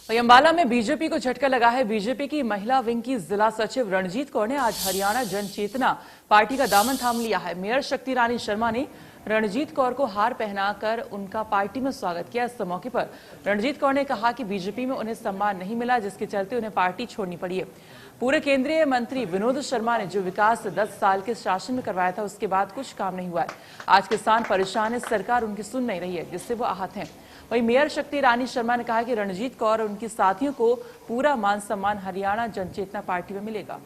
वहीं अंबाला में बीजेपी को झटका लगा है। बीजेपी की महिला विंग की जिला सचिव रणजीत कौर ने आज हरियाणा जन चेतना पार्टी का दामन थाम लिया है। मेयर शक्ति रानी शर्मा ने रणजीत कौर को हार पहनाकर उनका पार्टी में स्वागत किया। इस मौके पर रणजीत कौर ने कहा कि बीजेपी में उन्हें सम्मान नहीं मिला, जिसके चलते उन्हें पार्टी छोड़नी पड़ी है। पूरे केंद्रीय मंत्री विनोद शर्मा ने जो विकास 10 साल के शासन में करवाया था, उसके बाद कुछ काम नहीं हुआ है। आज किसान परेशान है, सरकार उनकी सुन नहीं रही है, जिससे वो आहत हैं। वहीं मेयर शक्ति रानी शर्मा ने कहा कि रणजीत कौर और उनके साथियों को पूरा मान सम्मान हरियाणा जनचेतना पार्टी में मिलेगा।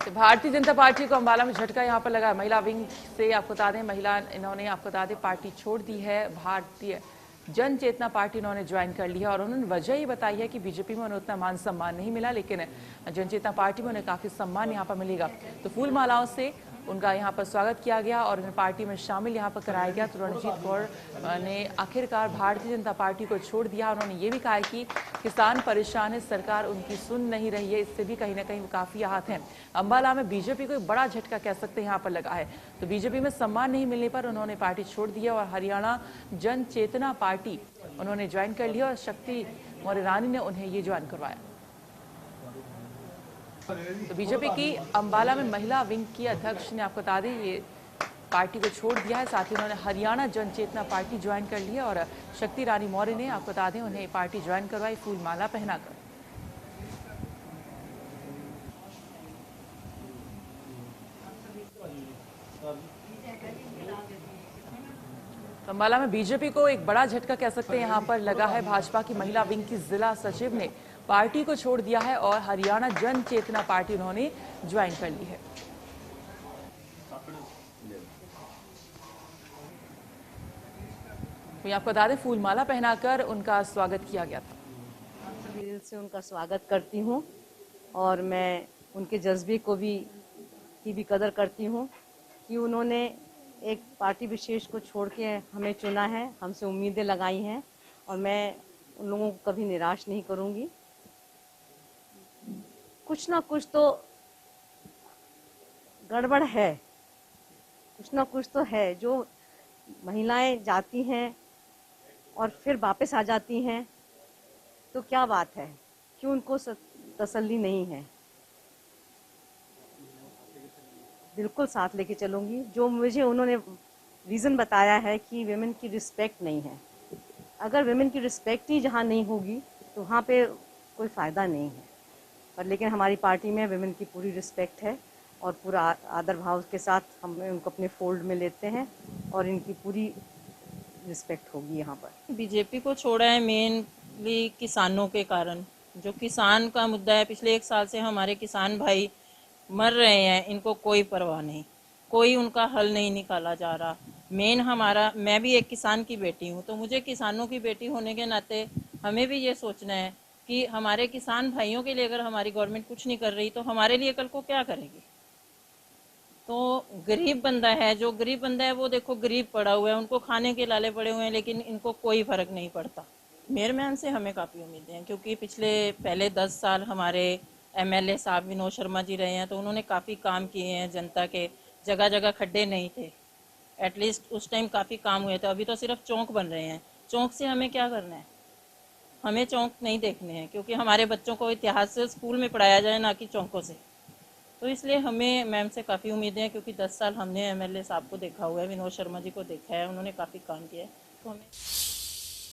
तो भारतीय जनता पार्टी को अंबाला में झटका यहां पर लगा। महिला विंग से आपको बता दें, इन्होंने आपको बता दें पार्टी छोड़ दी है। भारतीय जन चेतना पार्टी उन्होंने ज्वाइन कर लिया और उन्होंने वजह ये बताई है कि बीजेपी में उन्हें उतना मान सम्मान नहीं मिला, लेकिन जन चेतना पार्टी में उन्हें काफी सम्मान यहाँ पर मिलेगा। तो फूल मालाओं से उनका यहाँ पर स्वागत किया गया और उन्हें पार्टी में शामिल यहाँ पर कराया गया। तो रणजीत कौर ने आखिरकार भारतीय जनता पार्टी को छोड़ दिया। उन्होंने ये भी कहा कि किसान परेशान है, सरकार उनकी सुन नहीं रही है, इससे भी कहीं ना कहीं काफी आहत हैं। अंबाला में बीजेपी को एक बड़ा झटका कह सकते हैं यहाँ पर लगा है। तो बीजेपी में सम्मान नहीं मिलने पर उन्होंने पार्टी छोड़ दी है और हरियाणा जन चेतना पार्टी उन्होंने ज्वाइन कर लिया और शक्ति मौर्य रानी ने उन्हें ये ज्वाइन करवाया। तो बीजेपी की अंबाला में महिला विंग की अध्यक्ष ने आपको बता दें ये पार्टी को छोड़ दिया है। साथ ही उन्होंने हरियाणा जन चेतना पार्टी ज्वाइन कर ली है और शक्ति रानी मौर्य ने आपको बता दें उन्हें पार्टी ज्वाइन करवाई फूल माला पहनाकर। अंबाला में बीजेपी को एक बड़ा झटका कह सकते हैं यहाँ पर लगा है। भाजपा की महिला विंग की जिला सचिव ने पार्टी को छोड़ दिया है और हरियाणा जन चेतना पार्टी उन्होंने ज्वाइन कर ली है। तो आपको बता दें फूल माला पहनाकर उनका स्वागत किया गया था। दिल से उनका स्वागत करती हूँ और मैं उनके जज्बे को की भी कदर करती हूँ कि उन्होंने एक पार्टी विशेष को छोड़ के हमें चुना है, हमसे उम्मीदें लगाई हैं और मैं उन लोगों को कभी निराश नहीं करूँगी। कुछ ना कुछ तो गड़बड़ है, कुछ ना कुछ तो है। जो महिलाएं जाती हैं और फिर वापस आ जाती हैं, तो क्या बात है, क्यों उनको तसल्ली नहीं है? बिल्कुल साथ लेके चलूंगी। जो मुझे उन्होंने रीज़न बताया है कि विमेन की रिस्पेक्ट नहीं है, अगर विमेन की रिस्पेक्ट ही जहाँ नहीं होगी तो वहाँ पे कोई फ़ायदा नहीं है। पर लेकिन हमारी पार्टी में विमेन की पूरी रिस्पेक्ट है और पूरा आदर भाव के साथ हम उनको अपने फोल्ड में लेते हैं और इनकी पूरी रिस्पेक्ट होगी यहाँ पर। बीजेपी को छोड़ा है मेनली किसानों के कारण। जो किसान का मुद्दा है, पिछले 1 साल से हमारे किसान भाई मर रहे हैं, इनको कोई परवाह नहीं, कोई उनका हल नहीं निकाला जा रहा। मेन हमारा, मैं भी एक किसान की बेटी हूँ, तो मुझे किसानों की बेटी होने के नाते हमें भी ये सोचना है कि हमारे किसान भाइयों के लिए अगर हमारी गवर्नमेंट कुछ नहीं कर रही तो हमारे लिए कल को क्या करेगी। तो गरीब बंदा है, जो गरीब बंदा है वो देखो गरीब पड़ा हुआ है, उनको खाने के लाले पड़े हुए हैं, लेकिन इनको कोई फर्क नहीं पड़ता। मेयर मैम से हमें काफ़ी उम्मीदें हैं क्योंकि पहले 10 साल हमारे MLA साहब विनोद शर्मा जी रहे हैं, तो उन्होंने काफ़ी काम किए हैं जनता के। जगह जगह खड्डे नहीं थे, एटलीस्ट उस टाइम काफ़ी काम हुए थे। अभी तो सिर्फ चौक बन रहे हैं। चौक से हमें क्या करना है? हमें चौक नहीं देखने हैं, क्योंकि हमारे बच्चों को इतिहास से स्कूल में पढ़ाया जाए, ना कि चौकों से। तो इसलिए हमें मैम से काफ़ी उम्मीदें हैं क्योंकि 10 साल हमने MLA साहब को देखा हुआ है, विनोद शर्मा जी को देखा है, उन्होंने काफ़ी काम किया है। तो हमें